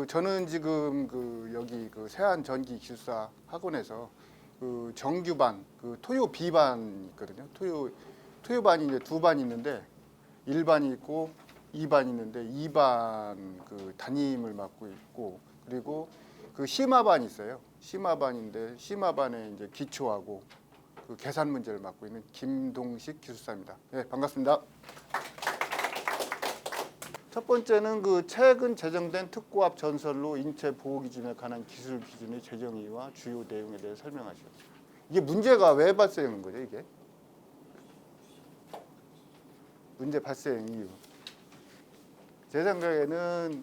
저는 지금 여기 세안전기기술사 학원에서 정규반 토요 B반 있거든요. 토요반이 이제 두 반 있는데 1반이 있고 2반이 있는데 2반 담임을 맡고 있고, 그리고 심화반이 있어요. 심화반인데 심화반에 이제 기초하고 계산 문제를 맡고 있는 김동식 기술사입니다. 네, 반갑습니다. 첫 번째는 최근 제정된 특고합 전설로 인체 보호 기준에 관한 기술 기준의 제정 이유와 주요 내용에 대해 설명하시겠습니다. 이게 문제가 왜 발생하는 거죠, 이게? 문제 발생 이유. 제 생각에는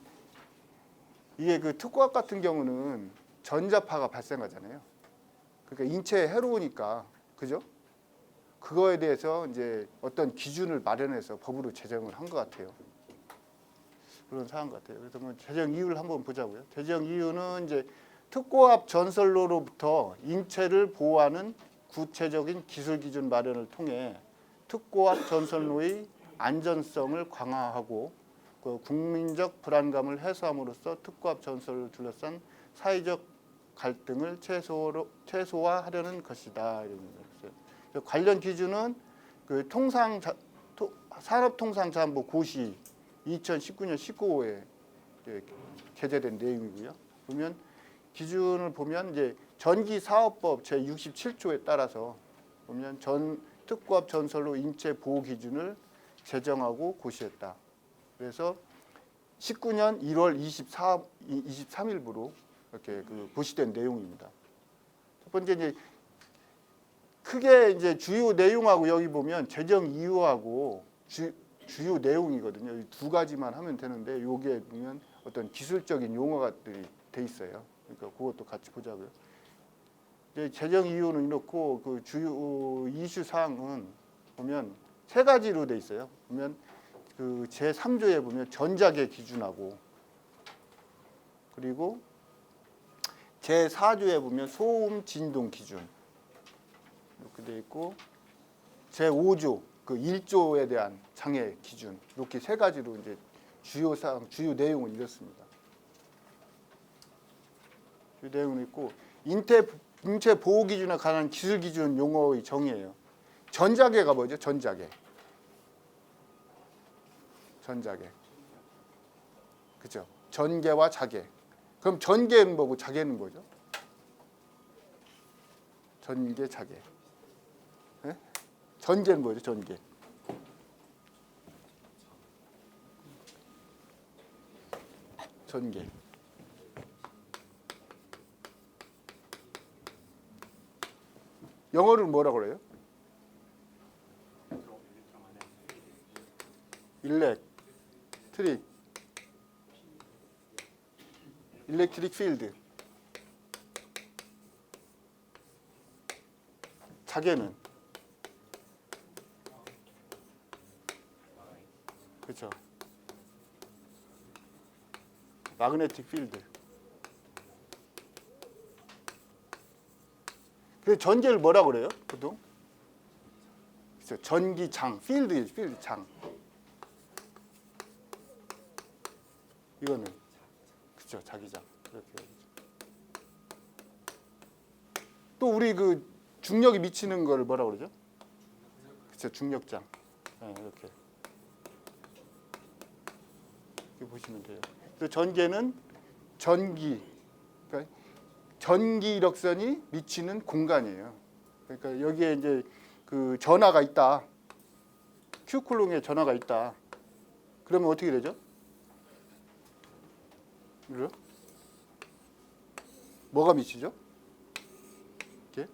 이게 특고합 같은 경우는 전자파가 발생하잖아요. 그러니까 인체에 해로우니까, 그죠? 그거에 대해서 이제 어떤 기준을 마련해서 법으로 제정을 한 것 같아요. 그런 사안 같아요. 그래서 제정 이유를 한번 보자고요. 제정 이유는 이제 특고합 전설로부터 인체를 보호하는 구체적인 기술 기준 마련을 통해 특고합 전선로의 안전성을 강화하고 국민적 불안감을 해소함으로써 특고합 전설을 둘러싼 사회적 갈등을 최소화하려는 것이다. 이런 거였어요. 관련 기준은 산업통상자원부 고시 2019년 19호에 게재된 내용이고요. 보면 기준을 보면 이제 전기사업법 제 67조에 따라서 보면 특고합 전설로 인체 보호 기준을 제정하고 고시했다. 그래서 19년 1월 23일부로 이렇게 고시된 내용입니다. 첫 번째 이제 크게 이제 주요 내용하고 여기 보면 제정 이유하고 주요 내용이거든요. 이 두 가지만 하면 되는데 여기에 보면 어떤 기술적인 용어가들이 돼 있어요. 그러니까 그것도 같이 보자고요. 이제 제정 이유는 이렇고 주요 이슈 사항은 보면 세 가지로 돼 있어요. 보면 제 3조에 보면 전자계 기준하고, 그리고 제 4조에 보면 소음 진동 기준 이렇게 돼 있고, 제 5조 1조에 대한 장애 기준, 이렇게 세 가지로 이제 주요 사항, 주요 내용은 이렇습니다. 주요 내용은 있고, 인체 보호 기준에 관한 기술 기준 용어의 정의예요. 전자계가 뭐죠? 전자계. 그죠? 전계와 자계. 그럼 전계는 뭐고 자계는 뭐죠? 전계, 자계. 네? 전계는 뭐죠? 전계. 전계. 영어를 뭐라고 그래요? 일렉트릭 필드. 자계는 그렇죠. 마그네틱 필드. 그래서 전기를 뭐라고 그래요? 보통? 그렇죠. 전기장, 필드 장. 이거는 그렇죠. 자기장. 이렇게. 또 우리 중력이 미치는 거를 뭐라고 그러죠? 그렇죠. 중력장. 네, 이렇게 보시면 돼요. 또 전계는 그러니까 전기 이력선이 미치는 공간이에요. 그러니까 여기에 이제 전하가 있다. Q쿨롱에 전하가 있다. 그러면 어떻게 되죠? 그래요? 뭐가 미치죠? 이렇게?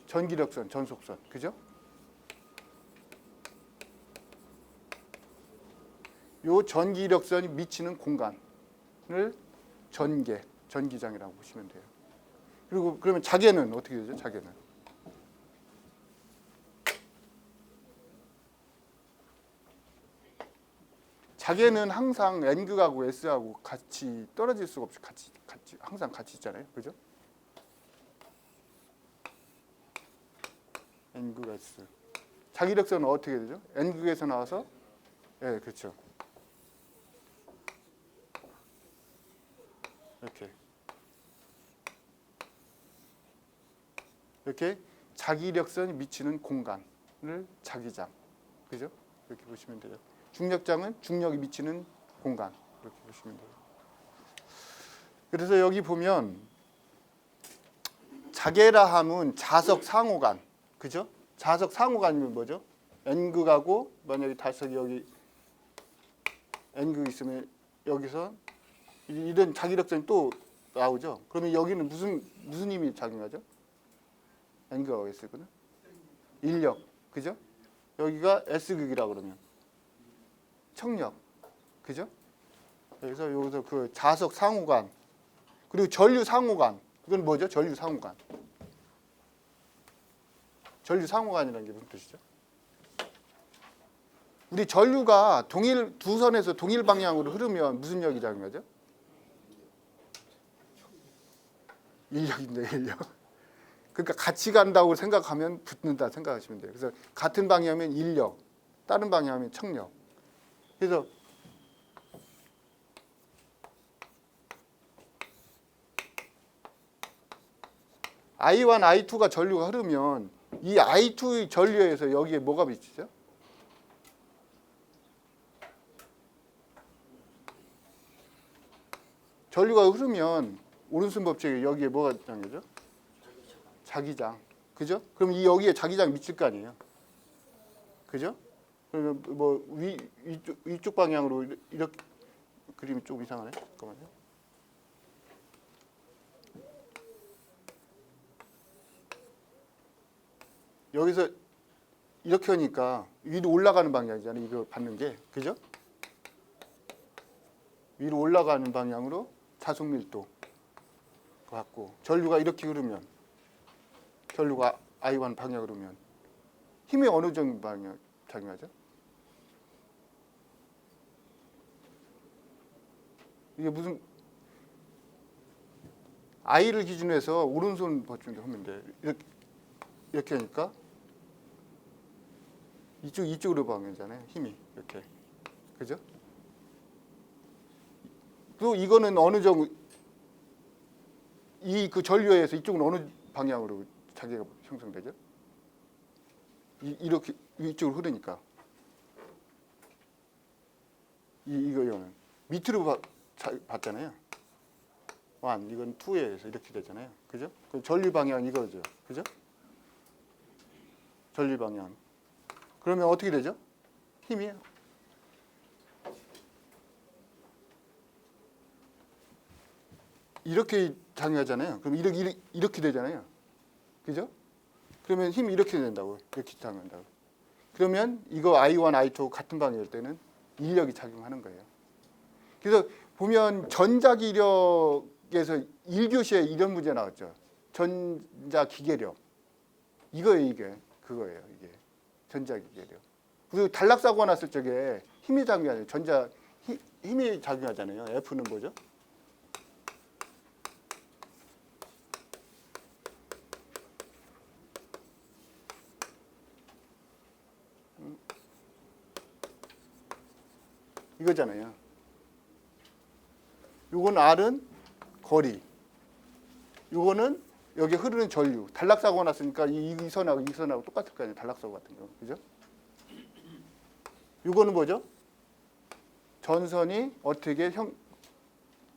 전기력선, 전속선, 그죠? 요 전기력선이 미치는 공간을 전기장이라고 보시면 돼요. 그리고 그러면 자계는 어떻게 되죠? 자계는 항상 N극하고 S하고 같이 떨어질 수가 없이 항상 같이 있잖아요. 그죠? N극 S. 자기력선은 어떻게 되죠? N극에서 나와서 예, 그렇죠. 이렇게 자기력선이 미치는 공간을 자기장, 그죠? 이렇게 보시면 돼요. 중력장은 중력이 미치는 공간, 이렇게 보시면 돼요. 그래서 여기 보면 자계라 함은 자석 상호간, 그죠? 자석 상호간이면 뭐죠? N극하고 만약에 다석이 여기 N극 있으면 여기서 이런 자기력선이 또 나오죠. 그러면 여기는 무슨 힘이 작용하죠? N극하고 S극은 인력, 그죠? 여기가 S극이라 그러면 청력, 그죠? 여기서 그 자석 상호간 그리고 전류 상호간, 이건 뭐죠? 전류 상호간. 전류 상호간이라는 게 무슨 뜻이죠? 우리 전류가 두 선에서 동일 방향으로 흐르면 무슨 역이 작용하죠? 인력입니다, 인력. 그러니까 같이 간다고 생각하면 붙는다 생각하시면 돼요. 그래서 같은 방향이면 인력, 다른 방향이면 청력. 그래서 I1, I2가 전류가 흐르면 이 I2의 전류에서 여기에 뭐가 비치죠? 전류가 흐르면 오른손 법칙에 여기에 뭐가 작용하죠? 자기장, 그죠? 그럼 여기에 자기장 미칠 거 아니에요, 그죠? 그러면 뭐 위쪽 방향으로 이렇게 그림이 조금 이상하네. 잠깐만요. 여기서 이렇게 하니까 위로 올라가는 방향이잖아요. 이거 받는 게, 그죠? 위로 올라가는 방향으로 자속 밀도 갖고 전류가 이렇게 흐르면 전류가 I1 방향으로 오면 힘이 어느 정도 방향 작용하죠? 이게 무슨 I를 기준으로 해서 오른손 버튼을 하면 돼. 이렇게 하니까 이쪽으로 방향이잖아요. 힘이 이렇게, 그죠? 또 이거는 어느 정도 그 전류에 의해서 이쪽은 어느 방향으로 자기가 형성되죠? 이렇게 이쪽으로 흐르니까 이거는 밑으로 봤잖아요. 1, 이건 2에 의해서 이렇게 되잖아요, 그죠? 그 전류 방향 이거죠, 그죠? 전류 방향. 그러면 어떻게 되죠? 힘이 이렇게 작용하잖아요. 그럼 이렇게 되잖아요, 그죠? 그러면 힘이 이렇게 된다고, 이렇게 작용한다고. 그러면 이거 I1, I2 같은 방향일 때는 인력이 작용하는 거예요. 그래서 보면 전자기력에서 1교시에 이런 문제 나왔죠. 전자기계력. 이게 그거예요. 이게 전자기계력. 그리고 단락사고가 났을 적에 힘이 작용하잖아요. 힘이 작용하잖아요. F는 뭐죠? 이거잖아요. 요건 R은 거리. 요거는 여기 흐르는 전류. 단락사고가 났으니까 이 선하고 이 선하고 똑같을 거 아니에요. 단락사고 같은 경우. 그죠? 요거는 뭐죠? 전선이 어떻게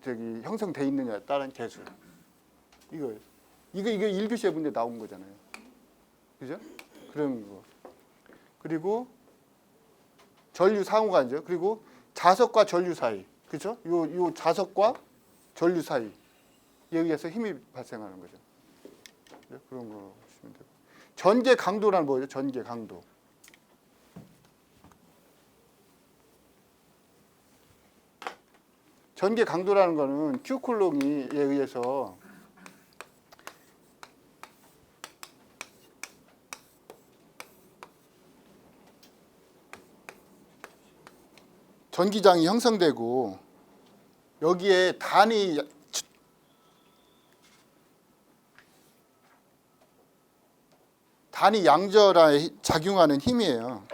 형성돼 있느냐에 따른 계수. 이거 1교시에 문제 나온 거잖아요. 그죠? 그런 거. 그리고 전류 상호간이죠. 그리고 자석과 전류 사이. 그죠? 요 자석과 전류 사이에 의해서 힘이 발생하는 거죠. 그런 거 보시면 되고. 전개 강도란 뭐죠? 전개 강도. 전개 강도라는 거는 큐쿨롱에 의해서 전기장이 형성되고 여기에 단위 양절하에 작용하는 힘이에요.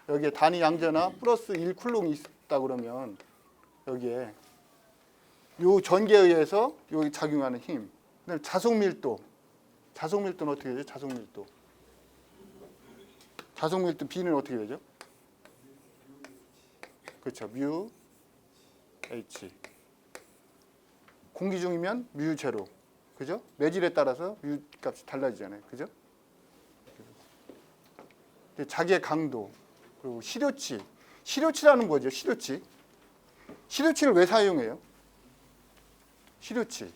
여기에 단위 양전화 플러스 1쿨롱이 있다 그러면 여기에 요 전기에 의해서 여기 작용하는 힘. 그다음에 자속 밀도. 자속 밀도는 어떻게 되죠? 자속 밀도. 자속 밀도 B는 어떻게 되죠? 그렇죠. 뮤 H. 공기 중이면 뮤 제로. 그죠? 매질에 따라서 뮤 값이 달라지잖아요. 그죠? 자기의 강도. 그리고 시료치. 시료치라는 거죠. 시료치. 시료치를 왜 사용해요? 시료치.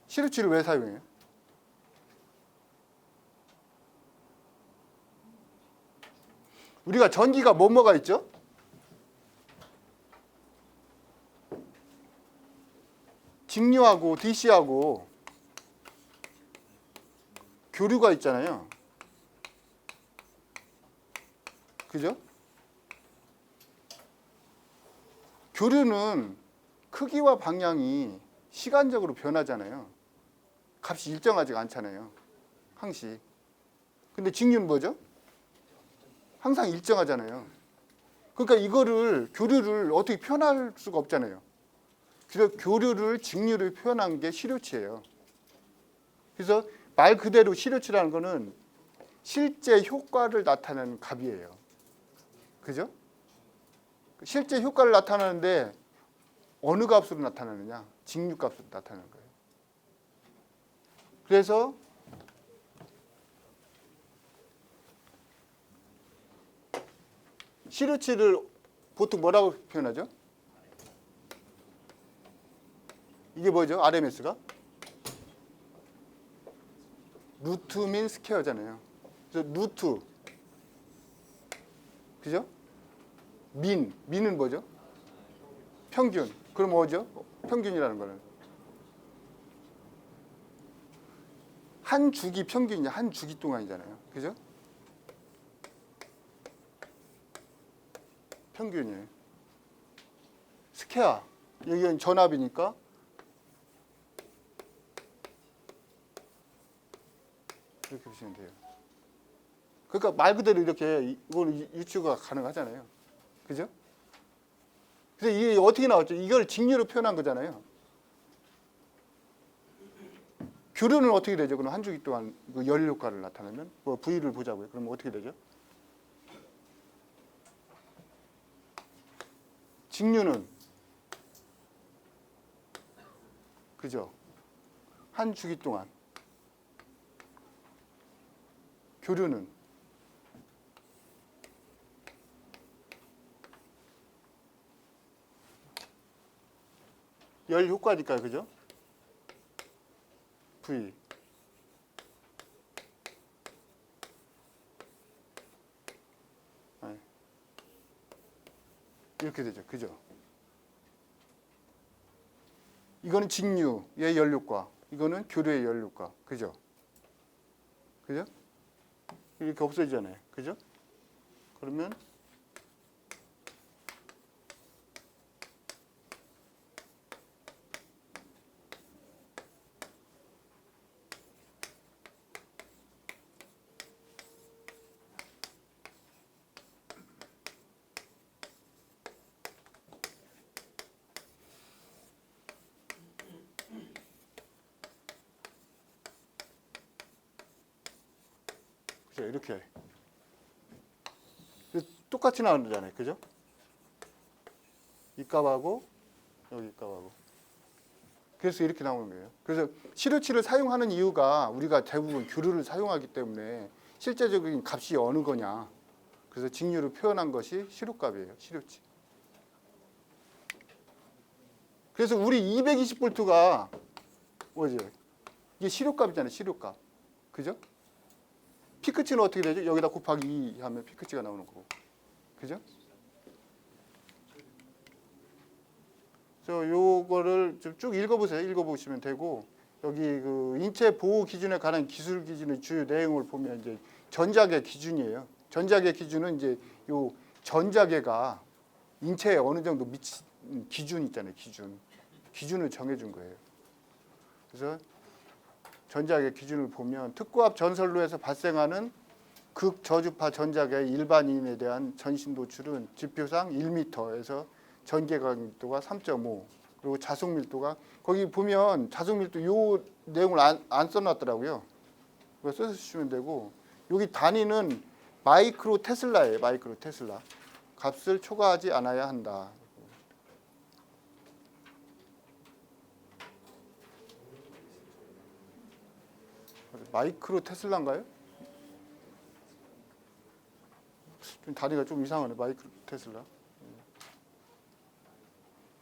시료치를 왜 사용해요? 우리가 전기가 뭐가 있죠? 직류하고 DC하고 교류가 있잖아요. 그죠? 교류는 크기와 방향이 시간적으로 변하잖아요. 값이 일정하지가 않잖아요. 항시. 근데 직류는 뭐죠? 항상 일정하잖아요. 그러니까 이거를 교류를 어떻게 표현할 수가 없잖아요. 그래서 교류를 직류를 표현한 게 시료치예요. 그래서 말 그대로 시료치라는 거는 실제 효과를 나타내는 값이에요. 그죠? 실제 효과를 나타내는데 어느 값으로 나타나느냐? 직류 값으로 나타내는 거예요. 그래서 시료치를 보통 뭐라고 표현하죠? 이게 뭐죠? RMS가? 루트 민 스퀘어잖아요. 그래서 루트. 그죠? 민은 뭐죠? 평균. 그럼 뭐죠? 평균이라는 거는. 한 주기 평균이냐, 한 주기 동안이잖아요. 그죠? 평균이에요. 스퀘어. 여기는 전압이니까 이렇게 보시면 돼요. 그러니까 말 그대로 이렇게 이거는 유추가 가능하잖아요. 그죠? 그래서 이게 어떻게 나왔죠? 이걸 직류로 표현한 거잖아요. 교류는 어떻게 되죠? 그럼 한 주기 동안 그 열 효과를 나타내면 뭐 V를 보자고요. 그러면 어떻게 되죠? 직류는 그죠? 한 주기 동안. 교류는 열 효과니까요. 그죠? V. 네. 이렇게 되죠. 그죠? 이거는 직류의 열 효과. 이거는 교류의 열 효과. 그죠? 그죠? 이렇게 없어지잖아요. 그죠? 그러면 그죠? 이렇게 똑같이 나오잖아요. 그죠? 이 값하고 여기 값하고. 그래서 이렇게 나오는 거예요. 그래서 시료치를 사용하는 이유가 우리가 대부분 교류를 사용하기 때문에 실제적인 값이 어느 거냐. 그래서 직류를 표현한 것이 시료값이에요. 시료치. 그래서 우리 220V가 뭐지? 이게 시료값이잖아요. 시료값. 그죠? 피크치는 어떻게 되죠? 여기다 곱하기 2 하면 피크치가 나오는 거고. 그죠? 그래서 요거를 좀 쭉 읽어보세요. 읽어보시면 되고 여기 그 인체 보호 기준에 관한 기술 기준의 주요 내용을 보면 이제 전자계 기준이에요. 전자계 기준은 이제 요 전자계가 인체에 어느 정도 미친 기준 있잖아요. 기준을 정해준 거예요. 그래서 전자계 기준을 보면 특고압 전선로에서 발생하는 극저주파 전자계 일반인에 대한 전신 노출은 지표상 1m에서 전개 강도가 3.5 그리고 자속 밀도가 거기 보면 자속 밀도 요 내용을 안 써놨더라고요. 그거 써주시면 되고 여기 단위는 마이크로 테슬라예요. 마이크로 테슬라 값을 초과하지 않아야 한다. 마이크로 테슬라인가요? 좀 단위가 좀 이상하네. 마이크로 테슬라.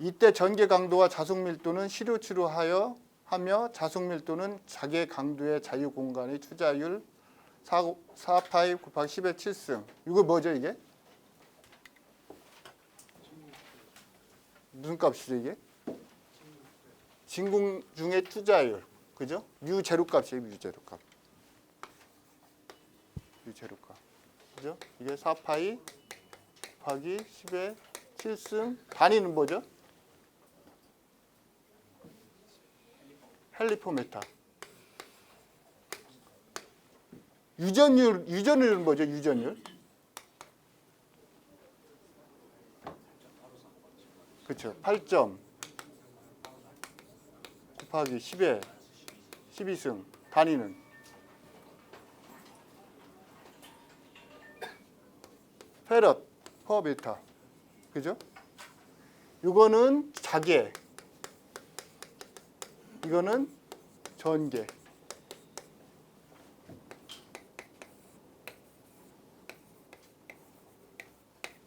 이때 전개 강도와 자속 밀도는 시료치료하여 하며 자속 밀도는 자개 강도의 자유 공간의 투자율 4파이 곱하기 10의 7승. 이거 뭐죠 이게? 무슨 값이죠 이게? 진공 중의 투자율. 그죠? 뮤 제로 값이에요. 뮤 제로 값. 뮤 제로 값. 그죠? 이게 4파이 곱하기 10의 7승. 단위는 뭐죠? 헬리포메타. 유전율은 뭐죠? 유전율. 그렇죠. 8점 곱하기 10에 12승. 단위는 페럿 퍼 메타. 그죠? 이거는 자개. 이거는 전개.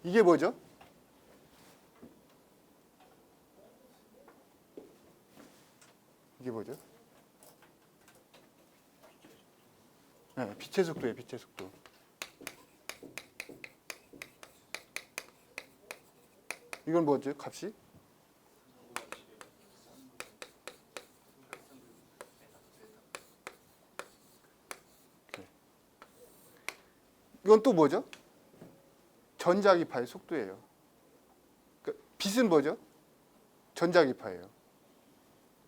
이게 뭐죠? 이게 뭐죠? 네, 빛의 속도예요. 빛의 속도. 이건 뭐죠? 값이? 이건 또 뭐죠? 전자기파의 속도예요. 그러니까 빛은 뭐죠? 전자기파예요.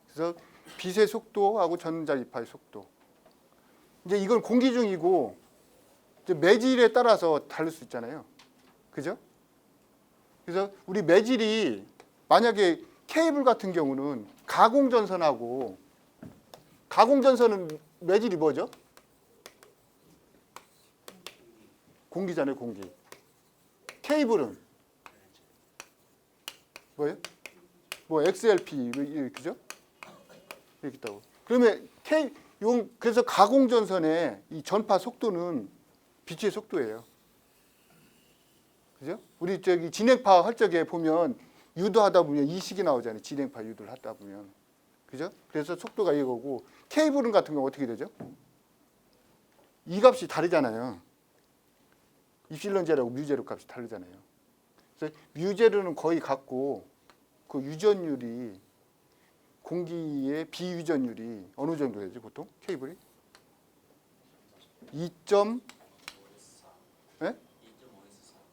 그래서 빛의 속도하고 전자기파의 속도. 이제 이건 공기 중이고 이제 매질에 따라서 다를 수 있잖아요. 그죠? 그래서 우리 매질이 만약에 케이블 같은 경우는 가공전선하고 가공전선은 매질이 뭐죠? 공기잖아요, 공기. 케이블은 뭐예요? 뭐 XLP 그죠? 이렇게 있다고. 그러면 그래서 가공전선의 이 전파 속도는 빛의 속도예요. 그죠? 우리 저기 진행파 할 적에 보면 유도하다 보면 이 식이 나오잖아요. 진행파 유도를 하다 보면. 그죠? 그래서 속도가 이거고 케이블은 같은 경우 어떻게 되죠? 이 값이 다르잖아요. 입실론제라고 뮤제로 값이 다르잖아요. 그래서 뮤제로는 거의 같고 그 유전율이 공기의 비유전율이 어느 정도 되죠 보통 케이블이? 2점 네?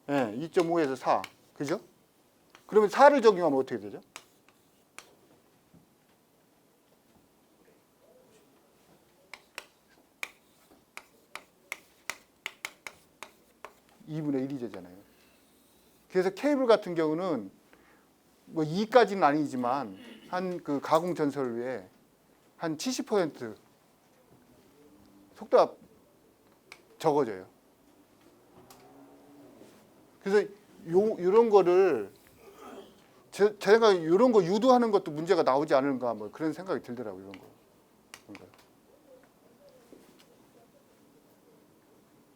2.5에서 4 그죠? 그러면 4를 적용하면 어떻게 되죠? (2분의 1이) 되잖아요. 그래서 케이블 같은 경우는 뭐 2까지는 아니지만 한 그 가공 전선위에 한 70% 속도가 적어져요. 그래서 이런 거를 제가 이런 거 유도하는 것도 문제가 나오지 않을까 뭐 그런 생각이 들더라고요. 이런 거.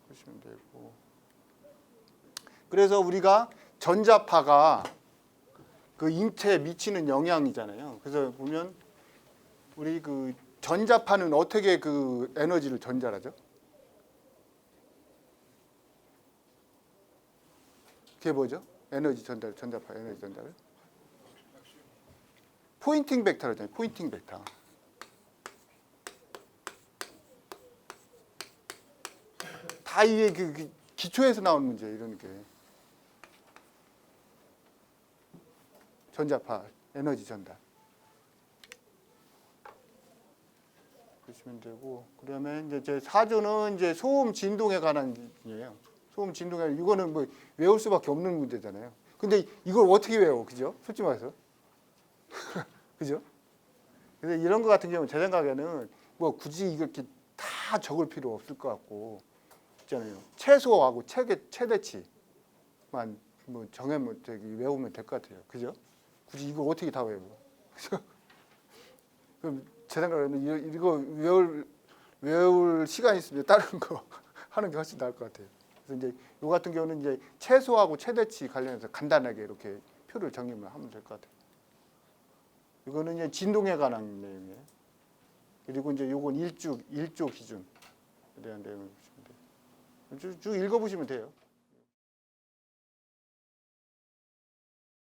보시면 되고. 그래서 우리가 전자파가 그 인체에 미치는 영향이잖아요. 그래서 보면 우리 그 전자파는 어떻게 그 에너지를 전달하죠? 그게 뭐죠? 에너지 전달, 전자파 에너지 전달을? 포인팅 벡터라고 하잖아요. 포인팅 벡터. 다 이게 그 기초에서 나오는 문제 이런 게. 전자파 에너지 전달. 보시면 되고, 그다음에 이제 제 4조는 이제 소음 진동에 관한 이에요. 소음 진동에 이거는 뭐 외울 수밖에 없는 문제잖아요. 근데 이걸 어떻게 외워, 그죠? 솔직히 말해서, 그죠? 그래서 이런 거 같은 경우는 제 생각에는 뭐 굳이 이렇게 다 적을 필요 없을 것 같고, 있잖아요. 최소하고 최대치만 뭐 정해면 외우면 될 것 같아요. 그죠? 굳이 이거 어떻게 다 외워? 그죠? 그럼 제 생각에는 이거 외울 시간이 있으면 다른 거 하는 게 훨씬 나을 것 같아요. 그래서 이제 요 같은 경우는 이제 최소하고 최대치 관련해서 간단하게 이렇게 표를 정리만 하면 될 것 같아요. 이거는 이제 진동에 관한 내용이에요. 그리고 이제 요건 일조 기준에 대한 내용을 보시면 돼요. 쭉 읽어보시면 돼요.